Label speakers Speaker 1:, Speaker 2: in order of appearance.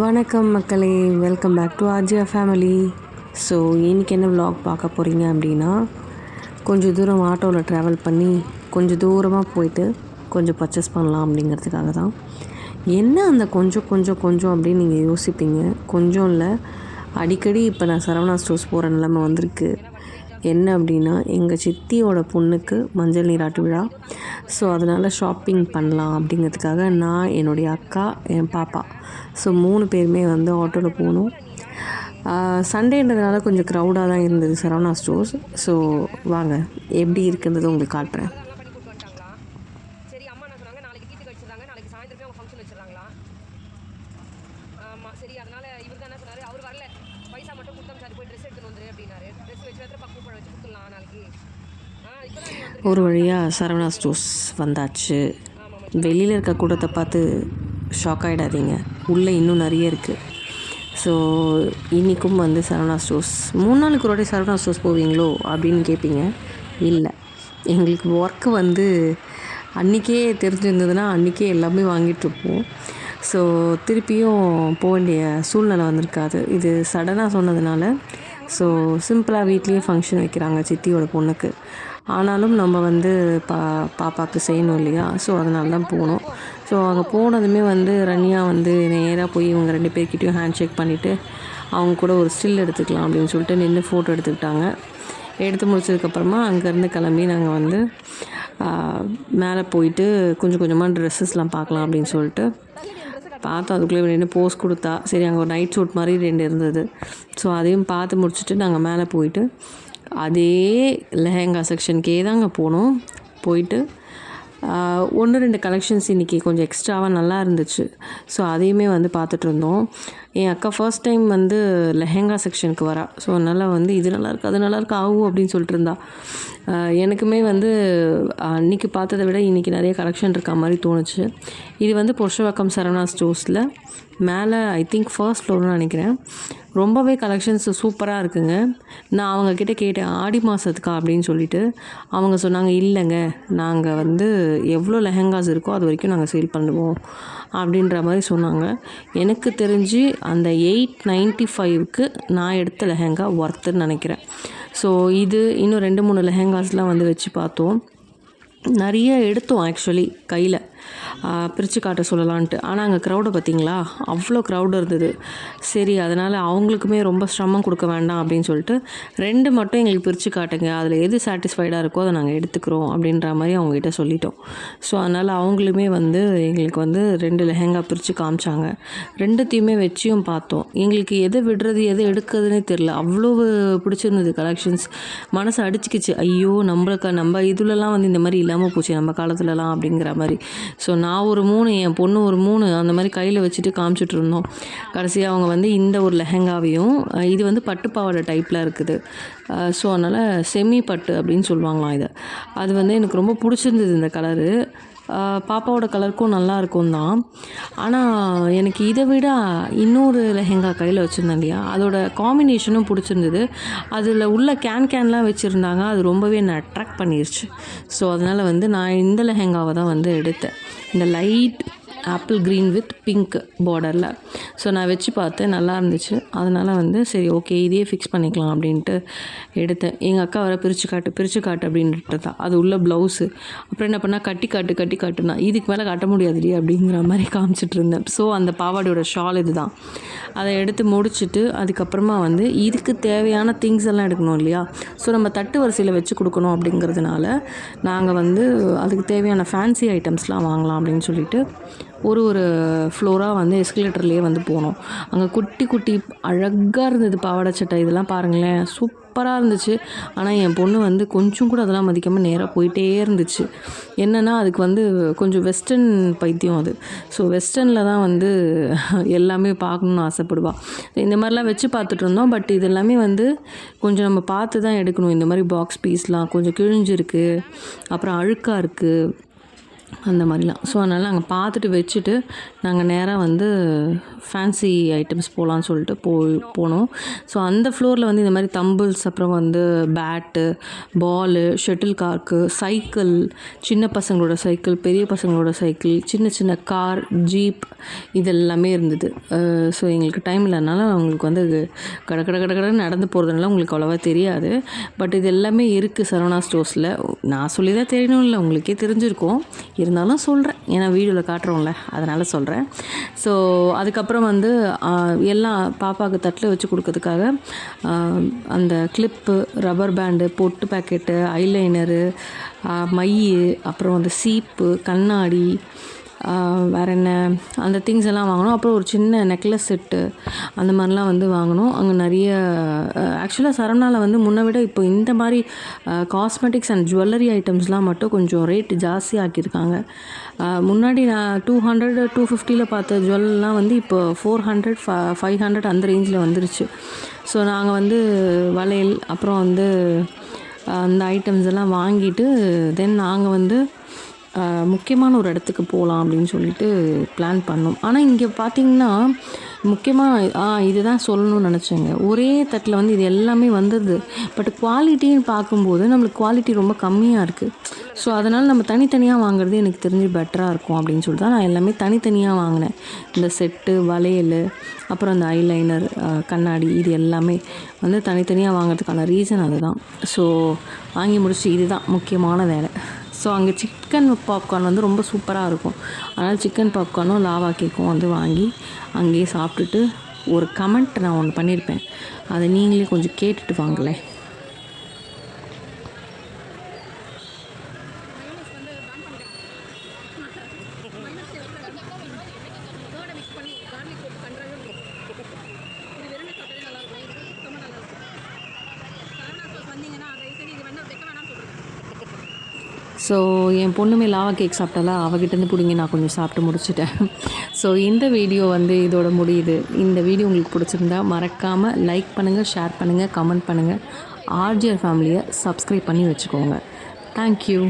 Speaker 1: வணக்கம் மக்களே, welcome back to ஆர்ஜியா ஃபேமிலி. ஸோ இன்றைக்கி என்ன விலாக் பார்க்க போகிறீங்க அப்படின்னா, கொஞ்சம் தூரம் ஆட்டோவில் ட்ராவல் பண்ணி கொஞ்சம் தூரமாக போயிட்டு கொஞ்சம் பர்ச்சேஸ் பண்ணலாம் அப்படிங்கிறதுக்காக தான். என்ன அந்த கொஞ்சம் கொஞ்சம் கொஞ்சம் அப்படின்னு நீங்கள் யோசிப்பீங்க. கொஞ்சம் இல்லை, அடிக்கடி இப்போ நான் சரவணா ஸ்டோர்ஸ் போகிற நிலைமை வந்திருக்கு. என்ன அப்படின்னா, எங்கள் சித்தியோட பொண்ணுக்கு மஞ்சள் நீராட்டு விழா. ஸோ அதனால் ஷாப்பிங் பண்ணலாம் அப்படிங்கிறதுக்காக நான், என்னுடைய அக்கா, என் பாப்பா, ஸோ 3 பேருமே வந்து ஆட்டோவில் போனோம். சண்டேன்றதுனால கொஞ்சம் க்ரௌடாக தான் இருந்தது சரவணா ஸ்டோர்ஸ். ஸோ வாங்க எப்படி இருக்குன்றது உங்களுக்கு காட்டுறேன். ஒரு வழியாக சரவணா ஸ்டோர்ஸ் வந்தாச்சு. வெளியில் இருக்க கூட்டத்தை பார்த்து ஷாக் ஆகிடாதீங்க, உள்ளே இன்னும் நிறைய இருக்குது. ஸோ இன்றைக்கும் வந்து சரவணா ஸ்டோர்ஸ் 3 நாளுக்கு ஒரு வாட்டி சரவணா ஸ்டோர்ஸ் போவீங்களோ அப்படின்னு கேட்பீங்க. இல்லை, எங்களுக்கு ஒர்க்கு வந்து அன்றைக்கே தெரிஞ்சிருந்ததுன்னா அன்றைக்கே எல்லாமே வாங்கிட்டுருப்போம். ஸோ திருப்பியும் போக வேண்டிய சூழ்நிலை வந்திருக்காது. இது சடனாக சொன்னதுனால. ஸோ சிம்பிளாக வீட்லேயே ஃபங்க்ஷன் வைக்கிறாங்க சித்தியோட பொண்ணுக்கு. ஆனாலும் நம்ம வந்து பாப்பாவுக்கு செய்யணும் இல்லையா? ஸோ அதனால தான் போனோம். ஸோ அங்கே போனதுமே வந்து ரன்யா வந்து நேராக போய் இவங்க 2 பேர்கிட்டையும் ஹேண்ட் ஷேக் பண்ணிவிட்டு அவங்க கூட ஒரு ஸ்டில் எடுத்துக்கலாம் அப்படின்னு சொல்லிட்டு நின்று ஃபோட்டோ எடுத்துக்கிட்டாங்க. எடுத்து முடிச்சதுக்கப்புறமா அங்கேருந்து கிளம்பி நாங்கள் வந்து மேலே போயிட்டு கொஞ்சம் கொஞ்சமாக ட்ரெஸ்ஸஸ்லாம் பார்க்கலாம் அப்படின்னு சொல்லிட்டு பார்த்தோம். அதுக்குள்ளே நின்று போஸ் கொடுத்தா. சரி, அங்கே ஒரு நைட் சூட் மாதிரி 2 இருந்தது. ஸோ அதையும் பார்த்து முடிச்சுட்டு நாங்கள் மேலே போயிட்டு அதே லெஹெங்கா செக்ஷனுக்கே தாங்க போனோம். போயிட்டு 1-2 கலெக்ஷன்ஸ் இன்றைக்கி கொஞ்சம் எக்ஸ்ட்ராவாக நல்லா இருந்துச்சு. ஸோ அதையுமே வந்து பார்த்துட்டு இருந்தோம். என் அக்கா ஃபர்ஸ்ட் டைம் வந்து லெஹெங்கா செக்ஷனுக்கு வரா. ஸோ அதனால் வந்து இது நல்லாயிருக்கு, அது நல்லாயிருக்கு, ஆகும் அப்படின்னு சொல்லிட்டு இருந்தா. எனக்குமே வந்து அன்றைக்கி பார்த்ததை விட இன்றைக்கி நிறைய கலெக்ஷன் இருக்க மாதிரி தோணுச்சு. இது வந்து புருஷவாக்கம் சரவணா ஸ்டோர்ஸில் மேலே ஐ திங்க் ஃபர்ஸ்ட் ஃப்ளோர்னு நினைக்கிறேன். ரொம்பவே கலெக்ஷன்ஸ் சூப்பராக இருக்குங்க. நான் அவங்கக்கிட்ட கேட்டேன், ஆடி மாதத்துக்கா அப்படின்னு சொல்லிட்டு. அவங்க சொன்னாங்க, இல்லைங்க, நாங்கள் வந்து எவ்வளோ லெஹெங்காஸ் இருக்கோ அது வரைக்கும் நாங்கள் சேல் பண்ணுவோம் அப்படின்ற மாதிரி சொன்னாங்க. எனக்கு தெரிஞ்சு அந்த 895க்கு நான் எடுத்த லெஹெங்கா ஒர்த்துன்னு நினைக்கிறேன். ஸோ இது இன்னும் 2-3 லெஹெங்காஸ்லாம் வந்து வச்சு பார்த்தோம். நிறைய எடுத்தோம் ஆக்சுவலி கையில் பிரித்து காட்ட சொல்லலான்ட்டு. ஆனால் அங்கே க்ரௌடை பார்த்திங்களா, அவ்வளோ க்ரௌடு இருந்தது. சரி, அதனால் அவங்களுக்குமே ரொம்ப சிரமம் கொடுக்க வேண்டாம் அப்படின்னு சொல்லிட்டு 2 மட்டும் எங்களுக்கு பிரித்து காட்டுங்க, அதில் எது சாட்டிஸ்ஃபைடாக இருக்கோ அதை நாங்கள் எடுத்துக்கிறோம் அப்படின்ற மாதிரி அவங்ககிட்ட சொல்லிட்டோம். ஸோ அதனால் அவங்களுமே வந்து எங்களுக்கு வந்து 2 லெஹெங்கா பிரித்து காமிச்சாங்க. 2த்தையுமே வச்சியும் பார்த்தோம். எங்களுக்கு எதை விடுறது எதை எடுக்கிறதுனே தெரில. அவ்வளோ பிடிச்சிருந்தது கலெக்ஷன்ஸ். மனசு அடிச்சுக்கிச்சு, ஐயோ நம்ம இதுலலாம் வந்து இந்த மாதிரி இல்லாமல் போச்சு நம்ம காலத்துலலாம் அப்படிங்கிற மாதிரி. ஸோ நான் ஒரு 3, என் பொண்ணு ஒரு 3 அந்த மாதிரி கையில் வச்சுட்டு காமிச்சிட்டு இருந்தோம். கடைசியாக அவங்க வந்து இந்த ஒரு லெஹெங்காவையும், இது வந்து பட்டு பாவாடை டைப்பில் இருக்குது. ஸோ அதனால் செமி பட்டு அப்படின்னு சொல்லுவாங்களாம் இதை. அது வந்து எனக்கு ரொம்ப பிடிச்சிருந்தது இந்த கலரு. பாப்பாவோட கலருக்கும் நல்லா இருக்கும் தான். ஆனால் எனக்கு இதை விட இன்னொரு லெஹெங்கா கையில் வச்சுருந்தேன் இல்லையா, அதோட காம்பினேஷனும் பிடிச்சிருந்தது. அதில் உள்ள கேன்லாம் வச்சுருந்தாங்க. அது ரொம்பவே என்னை அட்ராக்ட் பண்ணிருச்சு. ஸோ அதனால் வந்து நான் இந்த லெஹெங்காவை தான் வந்து எடுத்தேன். இந்த light apple green with pink பார்டரில். ஸோ நான் வச்சு பார்த்தேன், நல்லா இருந்துச்சு. அதனால் வந்து சரி ஓகே, இதையே ஃபிக்ஸ் பண்ணிக்கலாம் அப்படின்ட்டு எடுத்தேன். எங்கள் அக்கா வர பிரித்து காட்டு அப்படின்ட்டு தான். அது உள்ள ப்ளவுஸு. அப்புறம் என்ன பண்ணால் கட்டி காட்டுனா, இதுக்கு மேலே காட்ட முடியாதுடி அப்படிங்கிற மாதிரி காமிச்சிட்டு இருந்தேன். ஸோ அந்த பாவாடையோட ஷால் இது தான். அதை எடுத்து முடிச்சுட்டு அதுக்கப்புறமா வந்து இதுக்கு தேவையான திங்ஸ் எல்லாம் எடுக்கணும் இல்லையா? ஸோ நம்ம தட்டு வரிசையில் வச்சு கொடுக்கணும் அப்படிங்கிறதுனால நாங்கள் வந்து அதுக்கு தேவையான ஃபேன்சி ஐட்டம்ஸ்லாம் வாங்கலாம் அப்படின்னு சொல்லிட்டு ஒரு ஃப்ளோராக வந்து எஸ்கலேட்டர்லேயே வந்து போனோம். அங்கே குட்டி அழகாக இருந்தது பாவாடை சட்டை. இதெல்லாம் பாருங்களேன், சூப்பராக இருந்துச்சு. ஆனால் என் பொண்ணு வந்து கொஞ்சம் கூட அதெல்லாம் மதிக்காமல் நேராக போயிட்டே இருந்துச்சு. என்னென்னா அதுக்கு வந்து கொஞ்சம் வெஸ்டர்ன் பைத்தியம் அது. ஸோ வெஸ்டர்னில் தான் வந்து எல்லாமே பார்க்கணுன்னு ஆசைப்படுவாள். இந்த மாதிரிலாம் வச்சு பார்த்துட்டு இருந்தோம். பட் இது எல்லாமே வந்து கொஞ்சம் நம்ம பார்த்து தான் எடுக்கணும். இந்த மாதிரி பாக்ஸ் பீஸ்லாம் கொஞ்சம் கிழிஞ்சிருக்கு, அப்புறம் அழுக்காக இருக்குது. அந்த மாதிரிலாம். ஸோ அதனால் நாங்கள் பார்த்துட்டு வச்சுட்டு நாங்கள் நேராக வந்து ஃபேன்சி ஐட்டம்ஸ் போகலான்னு சொல்லிட்டு போனோம். ஸோ அந்த ஃப்ளோரில் வந்து இந்த மாதிரி தம்பிள்ஸ், அப்புறம் வந்து பேட்டு, பாலு, ஷட்டில் கார்க்கு, சைக்கிள், சின்ன பசங்களோட சைக்கிள், பெரிய பசங்களோட சைக்கிள், சின்ன சின்ன கார், ஜீப், இது எல்லாமே இருந்தது. ஸோ எங்களுக்கு டைம் இல்லைனால அவங்களுக்கு வந்து கடன்னு நடந்து போகிறதுனால உங்களுக்கு அவ்வளோவா தெரியாது. பட் இது எல்லாமே இருக்குது சரவணா ஸ்டோர்ஸில். நான் சொல்லி தான் தெரியணும் இல்லை, உங்களுக்கே தெரிஞ்சிருக்கும். இருந்தாலும் சொல்கிறேன், ஏன்னா வீடியோவில் காட்டுறோம்ல, அதனால் சொல்கிறேன். ஸோ அதுக்கப்புறம் வந்து எல்லாம் பாப்பாவுக்கு தட்டில் வச்சு கொடுக்கறதுக்காக அந்த கிளிப்பு, ரப்பர் பேண்டு, பொட்டு பேக்கெட்டு, ஐலைனரு, மை, அப்புறம் வந்து சீப்பு, கண்ணாடி, வேறு என்ன அந்த திங்ஸ் எல்லாம் வாங்கினோம். அப்புறம் ஒரு சின்ன நெக்லஸ் செட்டு அந்த மாதிரிலாம் வந்து வாங்கினோம். அங்கே நிறைய ஆக்சுவலாக சரவணாவில் வந்து முன்னை விட இப்போ இந்த மாதிரி காஸ்மெட்டிக்ஸ் அண்ட் ஜுவல்லரி ஐட்டம்ஸ்லாம் மட்டும் கொஞ்சம் ரேட் ஜாஸ்தி ஆக்கியிருக்காங்க. முன்னாடி நான் 200, 250 பார்த்த ஜுவல்லாம் வந்து இப்போ 400, 500 அந்த ரேஞ்சில் வந்துருச்சு. ஸோ நாங்கள் வந்து வளையல், அப்புறம் வந்து அந்த ஐட்டம்ஸ் எல்லாம் வாங்கிட்டு தென் நாங்கள் வந்து முக்கியமான ஒரு இடத்துக்கு போகலாம் அப்படின்னு சொல்லிட்டு பிளான் பண்ணோம். ஆனால் இங்கே பார்த்திங்கன்னா முக்கியமாக இதுதான் சொல்லணும்னு நினச்சேங்க. ஒரே தட்டில் வந்து இது எல்லாமே வந்துடுது. பட் குவாலிட்டின்னு பார்க்கும்போது நம்மளுக்கு குவாலிட்டி ரொம்ப கம்மியாக இருக்குது. ஸோ அதனால் நம்ம தனித்தனியாக வாங்குறது எனக்கு தெரிஞ்சு பெட்டராக இருக்கும் அப்படின்னு சொல்லிட்டு தான் நான் எல்லாமே தனித்தனியாக வாங்கினேன். இந்த செட்டு, வளையல், அப்புறம் அந்த ஐலைனர், கண்ணாடி, இது எல்லாமே வந்து தனித்தனியாக வாங்குறதுக்கான ரீசன் அதுதான். ஸோ வாங்கி முடிச்சு இதுதான் முக்கியமான வேலை. ஸோ அங்கே சிக்கன் பாப்கார்ன் வந்து ரொம்ப சூப்பராக இருக்கும். அதனால் சிக்கன் பாப்கார்னும் லாவா கேக்கும் வந்து வாங்கி அங்கேயே சாப்பிட்டுட்டு ஒரு கமெண்ட் நான் ஒன்று பண்ணியிருப்பேன், அதை நீங்களே கொஞ்சம் கேட்டுட்டு வாங்களேன். ஸோ என் பொண்ணுமே லாவா கேக் சாப்பிட்டாலா, அவகிட்டேருந்து பிடிங்கி நான் கொஞ்சம் சாப்பிட்டு முடிச்சிட்டேன். ஸோ இந்த வீடியோ வந்து இதோட முடியுது. இந்த வீடியோ உங்களுக்கு பிடிச்சிருந்தா மறக்காமல் லைக் பண்ணுங்கள், ஷேர் பண்ணுங்கள், கமெண்ட் பண்ணுங்கள். ஆர்ஜிஆர் ஃபேமிலியை சப்ஸ்கிரைப் பண்ணி வச்சுக்கோங்க. தேங்க்யூ.